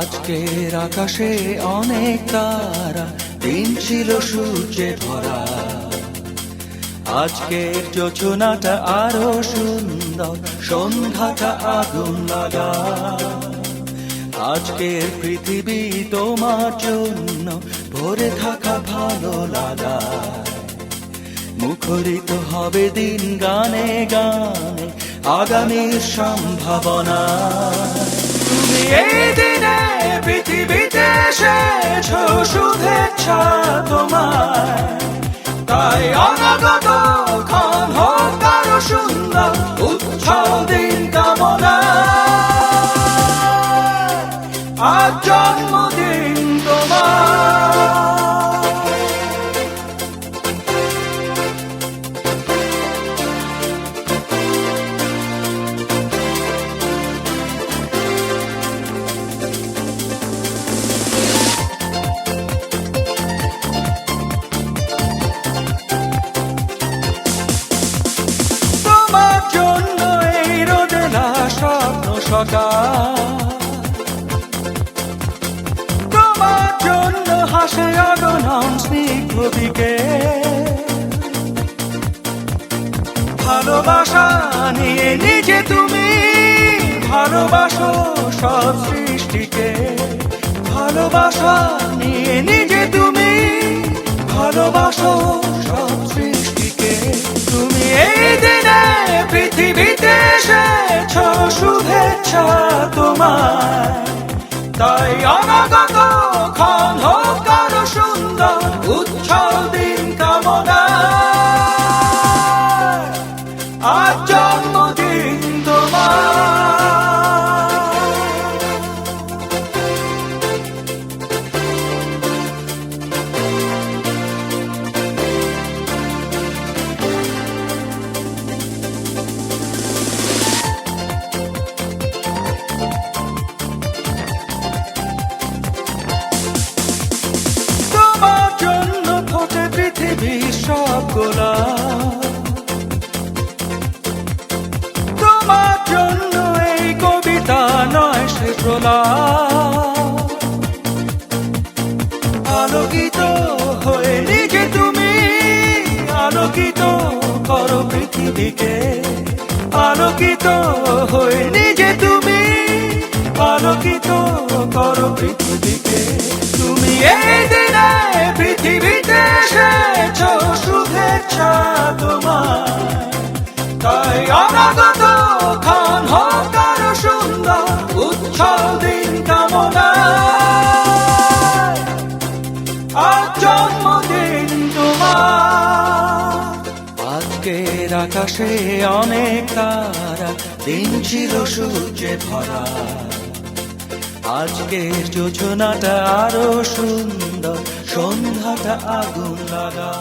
আজকের আকাশে অনেক তারা, দিন ছিল সূর্যে ভরা। আজকের যোজনাটা আরো সুন্দর, সন্ধ্যাটা আগুন লাগা। আজকের পৃথিবী তোমার জন্য ভরে থাকা ভালো লাগা। মুখরিত হবে দিন গানে গানে, আগামীর সম্ভাবনা। তুমি এই দিনে পৃথিবীতে এসেছো, শুভেচ্ছা তোমায়। তাই অনাগত ক্ষণ হোক আরো সুন্দর, উৎসব দিন কামনা। আজ জন্মদিন তোমার। তোমার জন্য হাসে অগণন স্নিগ্ধ দিকে। ভালোবাসা নিয়ে নিজে তুমি ভালোবাসো সব সৃষ্টিকে। ভালোবাসা নিয়ে নিজে তুমি ভালোবাসো সব সৃষ্টিকে। তুমি এই দিনে পৃথিবীতে এসেছো, শুভেচ্ছা তোমায়। তাই অনাগত ক্ষণ হোক আরো সুন্দর, উৎসব দিন কামনা। আজ জন্মদিন তোমার। সব গোলাপ তোমার জন্য, এই কবিতা নয় সে প্রলাপ। আলোকিত হয়ে নিজে তুমি আলোকিত করো পৃথিবীকে। আলোকিত হয়ে নিজে তুমি আলোকিত করো পৃথিবীকে। তুমি এই দিনে পৃথিবীতে এসেছো, শুভেচ্ছা তোমায়। তাই অনাগত ক্ষণ হোক আরো সুন্দর, উৎসব দিন কামনা। আজ জন্মদিন তোমার। আজকের আকাশে অনেক তারা, দিন ছিল সূর্যে ভরা। আজকের যোজনাটা আরো সুন্দর, সন্ধ্যাটা আগুন লাগা।